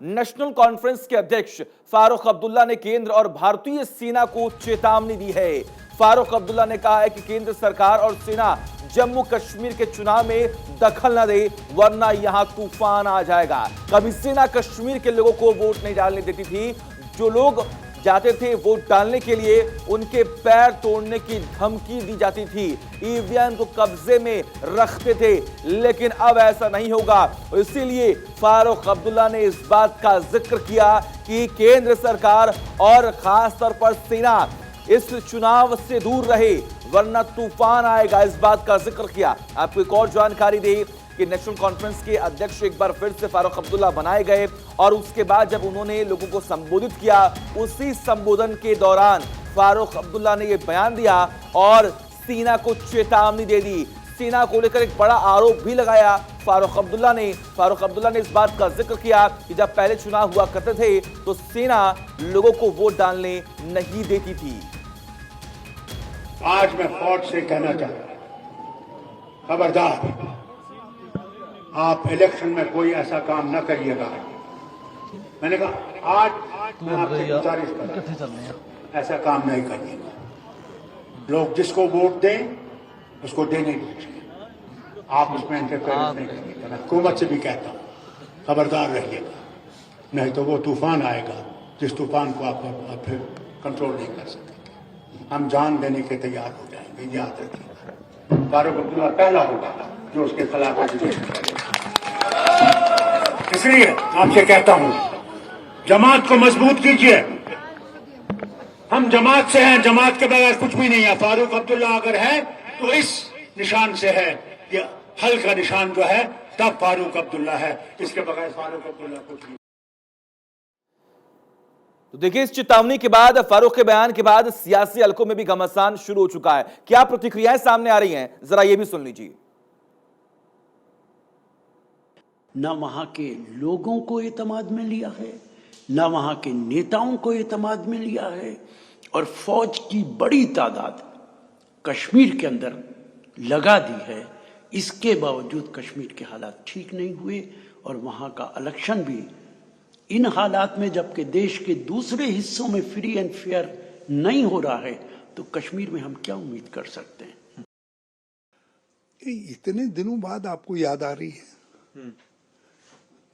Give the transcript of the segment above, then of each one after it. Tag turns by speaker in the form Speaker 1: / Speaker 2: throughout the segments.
Speaker 1: National conference के अध्यक्ष फारूक अब्दुल्ला ने केंद्र और भारतीय सेना को चेतावनी दी है। फारूक अब्दुल्ला ने कहा है कि केंद्र सरकार और सेना जम्मू कश्मीर के चुनाव में दखल न दे, वरना यहां तूफान आ जाएगा। कभी सेना कश्मीर के लोगों को वोट नहीं डालने देती थी। जो लोग जाते थे वोट डालने के लिए, उनके पैर तोड़ने की धमकी दी जाती थी, ईवीएम को कब्जे में रखते थे। लेकिन अब ऐसा नहीं होगा। इसीलिए फारूक अब्दुल्ला ने इस बात का जिक्र किया कि केंद्र सरकार और खास तौर पर सेना इस चुनाव से दूर रहे, वरना तूफान आएगा। इस बात का जिक्र किया। आपको एक और जानकारी दे कि नेशनल कॉन्फ्रेंस के अध्यक्ष एक बार फिर से फारूक अब्दुल्ला बनाए गए और उसके बाद जब उन्होंने लोगों को संबोधित किया, उसी संबोधन के दौरान फारूक अब्दुल्ला ने यह बयान दिया और सेना को चेतावनी दे दी। सेना को लेकर एक बड़ा आरोप भी लगाया फारूक अब्दुल्ला ने इस बात का जिक्र किया कि जब पहले चुनाव हुआ करते थे तो सेना लोगों को वोट डालने नहीं देती थी।
Speaker 2: आज मैं फौज से कहना चाहता हूं, खबरदार, आप इलेक्शन में कोई ऐसा काम न करिएगा। मैंने कहा आज मैं आपसे गुजारिश करता हूं, ऐसा काम नहीं करिएगा। लोग जिसको वोट दें उसको देने दीजिए, आप उसमें इंटरफेरेंस नहीं करिएगा। मैं हुकूमत से भी कहता हूं, खबरदार रहिएगा, नहीं तो वो तूफान आएगा जिस तूफान को आप फिर कंट्रोल नहीं कर सकेंगे। हम जान देने के तैयार हो जाएंगे, याद रखिएगा। फारूक अब्दुल्ला पहला होगा जो उसके खिलाफ एजुकेशन करेगा। इसलिए आपसे कहता हूं, जमात को मजबूत कीजिए। हम जमात से हैं, जमात के बगैर कुछ भी नहीं है। फारूक अब्दुल्ला अगर है तो इस निशान से है, ये हल का निशान जो है तब फारूक अब्दुल्ला है, इसके बगैर फारूक अब्दुल्ला कुछ नहीं।
Speaker 1: तो देखिए, इस चेतावनी के बाद, फारूक के बयान के बाद सियासी हलकों में भी घमासान शुरू हो चुका है। क्या प्रतिक्रियाएं सामने आ रही हैं, जरा ये भी सुन लीजिए।
Speaker 3: न वहां के लोगों को एतमाद में लिया है, न वहां के नेताओं को एतमाद में लिया है, और फौज की बड़ी तादाद कश्मीर के अंदर लगा दी है। इसके बावजूद कश्मीर के हालात ठीक नहीं हुए और वहां का इलेक्शन भी इन हालात में, जबकि देश के दूसरे हिस्सों में फ्री एंड फेयर नहीं हो रहा है, तो कश्मीर में हम क्या उम्मीद कर सकते हैं?
Speaker 4: इतने दिनों बाद आपको याद आ रही है,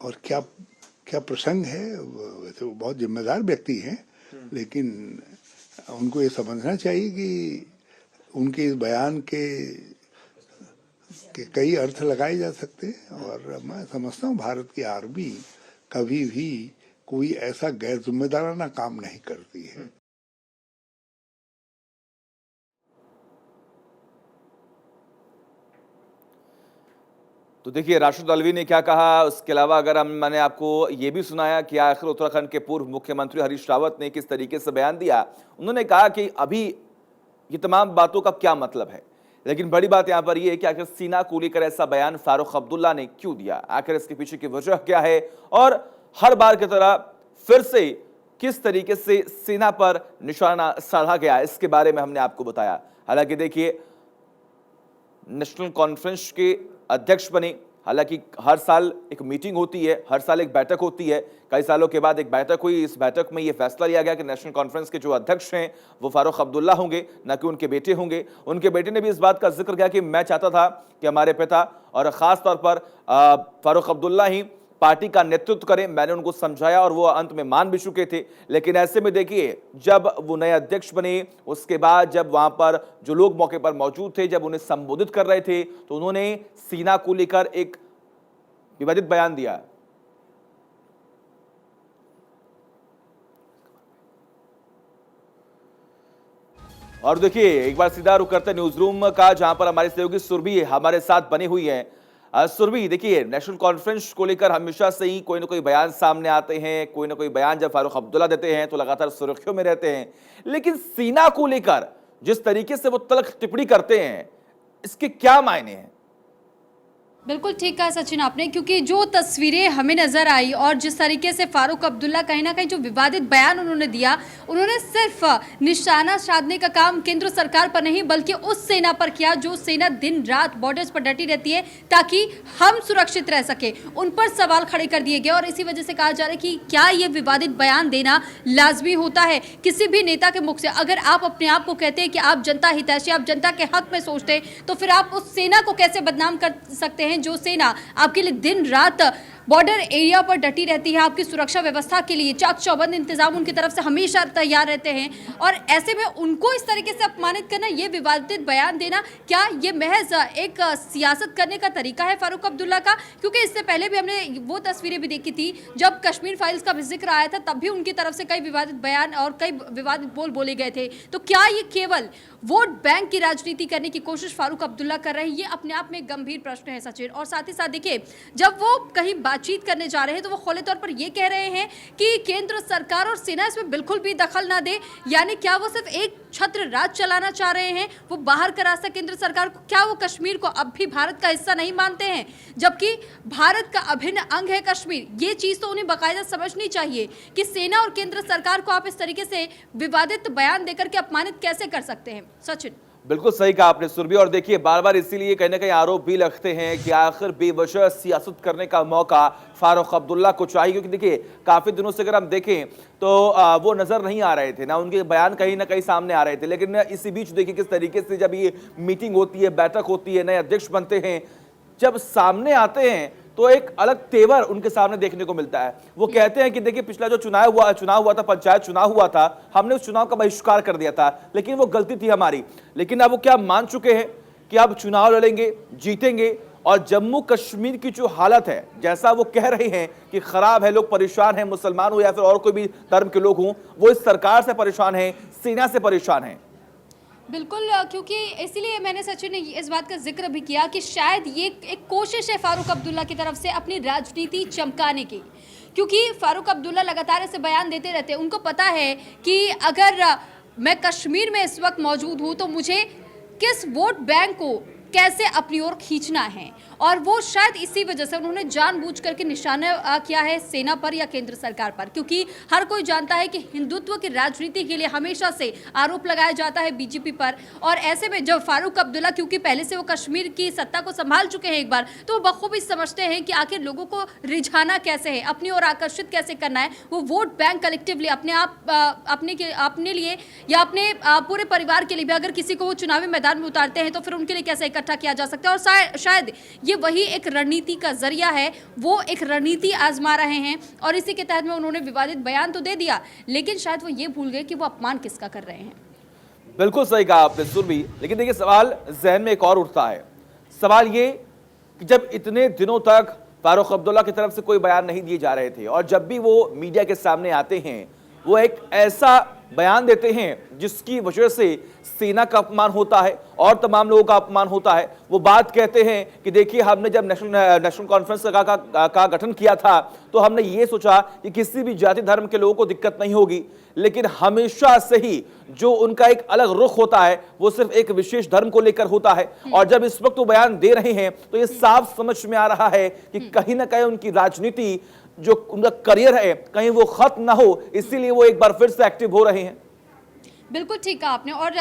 Speaker 4: और क्या क्या प्रसंग है। वैसे वो बहुत जिम्मेदार व्यक्ति हैं, लेकिन उनको ये समझना चाहिए कि उनके इस बयान के कई अर्थ लगाए जा सकते हैं। और मैं समझता हूँ भारत की आर्मी कभी भी कोई ऐसा गैर जिम्मेदाराना काम नहीं करती है।
Speaker 1: तो देखिए, राशिद अल्वी ने क्या कहा, उसके अलावा अगर मैंने आपको ये भी सुनाया कि आखिर उत्तराखंड के पूर्व मुख्यमंत्री हरीश रावत ने किस तरीके से बयान दिया। उन्होंने कहा कि अभी ये तमाम बातों का क्या मतलब है, लेकिन बड़ी बात यहां पर यह है कि आखिर सेना को लेकर ऐसा बयान फारूक अब्दुल्ला ने क्यों दिया, आखिर इसके पीछे की वजह क्या है, और हर बार की तरह फिर से किस तरीके से सेना पर निशाना साधा गया, इसके बारे में हमने आपको बताया। हालांकि देखिए, नेशनल कॉन्फ्रेंस के अध्यक्ष बने, हालांकि हर साल एक मीटिंग होती है, हर साल एक बैठक होती है। कई सालों के बाद एक बैठक हुई। इस बैठक में यह फैसला लिया गया कि नेशनल कॉन्फ्रेंस के जो अध्यक्ष हैं वो फारूक अब्दुल्ला होंगे, न कि उनके बेटे होंगे। उनके बेटे ने भी इस बात का जिक्र किया कि मैं चाहता था कि हमारे पिता और खास तौर पर फारूक अब्दुल्ला ही पार्टी का नेतृत्व करें। मैंने उनको समझाया और वो अंत में मान भी चुके थे। लेकिन ऐसे में देखिए, जब वो नए अध्यक्ष बने, उसके बाद जब वहां पर जो लोग मौके पर मौजूद थे, जब उन्हें संबोधित कर रहे थे, तो उन्होंने सेना को लेकर एक विवादित बयान दिया। और देखिए, एक बार सीधा रुख करते न्यूज रूम का, जहां पर हमारी सहयोगी सुरभि हमारे साथ बनी हुई है। सुरभि, देखिए, नेशनल कॉन्फ्रेंस को लेकर हमेशा से ही कोई ना कोई बयान सामने आते हैं। कोई ना कोई बयान जब फारूक अब्दुल्ला देते हैं तो लगातार सुर्खियों में रहते हैं। लेकिन सेना को लेकर जिस तरीके से वो तल्ख टिप्पणी करते हैं, इसके क्या मायने हैं?
Speaker 5: बिल्कुल ठीक कहा सचिन आपने, क्योंकि जो तस्वीरें हमें नजर आई और जिस तरीके से फारूक अब्दुल्ला कहीं ना कहीं जो विवादित बयान उन्होंने दिया, उन्होंने सिर्फ निशाना साधने का काम केंद्र सरकार पर नहीं बल्कि उस सेना पर किया जो सेना दिन रात बॉर्डर्स पर डटी रहती है ताकि हम सुरक्षित रह सके। उन पर सवाल खड़े कर दिए गए और इसी वजह से कहा जा रहा है कि क्या ये विवादित बयान देना लाजमी होता है किसी भी नेता के मुख से। अगर आप अपने आप को कहते हैं कि आप जनता हितैषी, आप जनता के हक में सोचते हैं, तो फिर आप उस सेना को कैसे बदनाम कर सकते हैं जो सेना आपके लिए दिन रात बॉर्डर एरिया पर डटी रहती है, आपकी सुरक्षा व्यवस्था के लिए चाक चौबंद इंतजाम उनकी तरफ से हमेशा तैयार रहते हैं। और ऐसे में उनको इस तरीके से अपमानित करना, ये विवादित बयान देना, क्या ये महज एक सियासत करने का तरीका है फारूक अब्दुल्ला का? क्योंकि इससे पहले भी हमने वो तस्वीरें भी देखी थी जब कश्मीर फाइल्स का भी जिक्र आया था, तब भी उनकी तरफ से कई विवादित बयान और कई विवादित बोल बोले गए थे। तो क्या ये केवल वोट बैंक की राजनीति करने की कोशिश फारूक अब्दुल्ला कर रहे हैं? ये अपने आप में गंभीर प्रश्न है सचिन। और साथ ही साथ देखिए, जब वो कहीं बातचीत करने जा रहे हैं तो वो खुले तौर पर ये कह रहे हैं कि केंद्र सरकार और सेना इसमें बिल्कुल भी दखल ना दे। यानी क्या वो सिर्फ एक छत्र राज चलाना चाह रहे हैं, वो बाहर का रास्ता केंद्र सरकार को? क्या वो कश्मीर को अब भी भारत का हिस्सा नहीं मानते हैं, जबकि भारत का अभिन्न अंग है कश्मीर? ये चीज तो उन्हें बाकायदा समझनी चाहिए कि सेना और केंद्र सरकार को आप इस तरीके से विवादित बयान देकर के अपमानित कैसे कर सकते हैं। सचिन,
Speaker 1: बिल्कुल सही कहा आपने सुरभि। और देखिए, बार बार इसीलिए कहीं ना कहीं आरोप भी लगते हैं कि आखिर बेवजह सियासत करने का मौका फारूक अब्दुल्ला को चाहिए, क्योंकि देखिए काफी दिनों से अगर हम देखें तो वो नजर नहीं आ रहे थे, ना उनके बयान कहीं ना कहीं सामने आ रहे थे। लेकिन इसी बीच देखिए किस तरीके से जब ये मीटिंग होती है, बैठक होती है, नए अध्यक्ष बनते हैं, जब सामने आते हैं तो एक अलग तेवर उनके सामने देखने को मिलता है। वो कहते हैं कि देखिए पिछला जो चुनाव हुआ था, पंचायत चुनाव हुआ था, हमने उस चुनाव का बहिष्कार कर दिया था, लेकिन वो गलती थी हमारी। लेकिन अब वो क्या मान चुके हैं कि अब चुनाव लड़ेंगे, जीतेंगे। और जम्मू कश्मीर की जो हालत है, जैसा वो कह रहे हैं कि खराब है, लोग परेशान हैं, मुसलमान हो या फिर और कोई भी धर्म के लोग हों, वो इस सरकार से परेशान हैं, सेना से परेशान हैं।
Speaker 5: बिल्कुल, क्योंकि इसीलिए मैंने सचिन ने इस बात का जिक्र भी किया कि शायद ये एक कोशिश है फारूक अब्दुल्ला की तरफ से अपनी राजनीति चमकाने की, क्योंकि फारूक अब्दुल्ला लगातार ऐसे बयान देते रहते हैं। उनको पता है कि अगर मैं कश्मीर में इस वक्त मौजूद हूँ तो मुझे किस वोट बैंक को कैसे अपनी ओर खींचना है, और वो शायद इसी वजह से उन्होंने जानबूझ करके निशाना किया है सेना पर या केंद्र सरकार पर, क्योंकि हर कोई जानता है कि हिंदुत्व की राजनीति के लिए हमेशा से आरोप लगाया जाता है बीजेपी पर। और ऐसे में जब फारूक अब्दुल्ला, क्योंकि पहले से वो कश्मीर की सत्ता को संभाल चुके हैं एक बार, तो वो बखूबी समझते हैं कि आखिर लोगों को रिझाना कैसे है, अपनी ओर आकर्षित कैसे करना है। वो वोट बैंक कलेक्टिवली अपने लिए या अपने पूरे परिवार के लिए भी, अगर किसी को वो चुनावी मैदान में उतारते हैं तो फिर उनके लिए कैसे इकट्ठा किया जा सकता है। और शायद ये वही एक रणनीति का जरिया है, वो एक रणनीति आजमा रहे हैं और इसी के तहत में उन्होंने विवादित बयान तो दे दिया, लेकिन शायद वो ये भूल गए कि वो अपमान किसका कर रहे हैं।
Speaker 1: बिल्कुल सही कहा आपने सुरभि। लेकिन देखिए, सवाल जहन में एक और उठता है। सवाल ये कि जब इतने दिनों तक फारूक अब्दुल्ला की तरफ से कोई बयान नहीं दिए जा रहे थे, और जब भी वो मीडिया के सामने आते हैं वो एक ऐसा बयान देते हैं जिसकी वजह से सेना का अपमान होता है और तमाम लोगों का अपमान होता है। वो बात कहते हैं कि देखिए, हमने जब नेशनल कॉन्फ्रेंस का गठन किया था तो हमने ये सोचा कि किसी भी जाति धर्म के लोगों को दिक्कत नहीं होगी, लेकिन हमेशा से ही जो उनका एक अलग रुख होता है वो सिर्फ एक विशेष धर्म को लेकर होता है। और जब इस वक्त वो बयान दे रहे हैं तो ये साफ समझ में आ रहा है कि कहीं ना कहीं उनकी राजनीति, जो उनका करियर है, कहीं वो खत्म ना हो, इसीलिए वो एक बार फिर से एक्टिव हो रहे हैं।
Speaker 5: बिल्कुल ठीक कहा आपने, और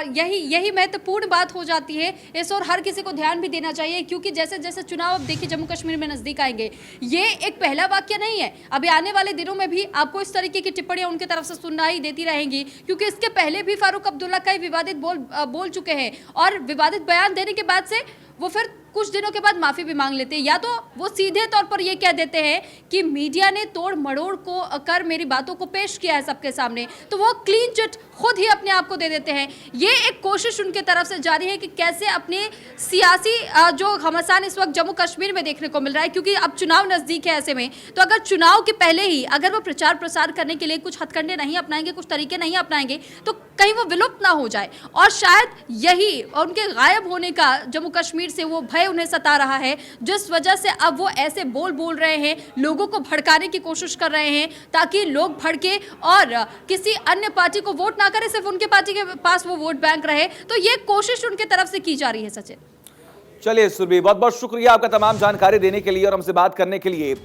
Speaker 5: यही महत्वपूर्ण बात हो जाती है। इस और हर किसी को ध्यान भी देना चाहिए, क्योंकि जैसे जैसे चुनाव अब देखिए जम्मू कश्मीर में नजदीक आएंगे, ये एक पहला वाक्य नहीं है। अभी आने वाले दिनों में भी आपको इस तरीके की टिप्पणियां उनकी तरफ से सुनाई देती रहेंगी, क्योंकि इसके पहले भी फारूक अब्दुल्ला कई विवादित बोल चुके हैं, और विवादित बयान देने के बाद से वो फिर कुछ दिनों के बाद माफी भी मांग लेते हैं, या तो वो सीधे तौर पर ये कह देते हैं कि मीडिया ने तोड़ मड़ोड़ को कर मेरी बातों को पेश किया है सबके सामने, तो वो क्लीन चिट खुद ही अपने आप को दे देते हैं। ये एक कोशिश उनके तरफ से जारी है कि कैसे अपने सियासी जो घमासान इस वक्त जम्मू कश्मीर में देखने को मिल रहा है, क्योंकि अब चुनाव नजदीक है, ऐसे में तो अगर चुनाव के पहले ही अगर वो प्रचार प्रसार करने के लिए कुछ हथकंडे नहीं अपनाएंगे, कुछ तरीके नहीं अपनाएंगे, तो कहीं वो विलुप्त ना हो जाए। और शायद यही उनके गायब होने का जम्मू कश्मीर से वो भय उन्हें सता रहा है, जिस वजह से अब वो ऐसे बोल रहे हैं, लोगों को भड़काने की कोशिश कर रहे हैं, ताकि लोग भड़के और किसी अन्य पार्टी को वोट ना करे, सिर्फ उनके पार्टी के पास वो वोट बैंक रहे। तो ये कोशिश उनके तरफ से की जा रही है सचिन।
Speaker 1: चलिए सुरभि, बहुत बहुत शुक्रिया आपका तमाम जानकारी देने के लिए और हमसे बात करने के लिए।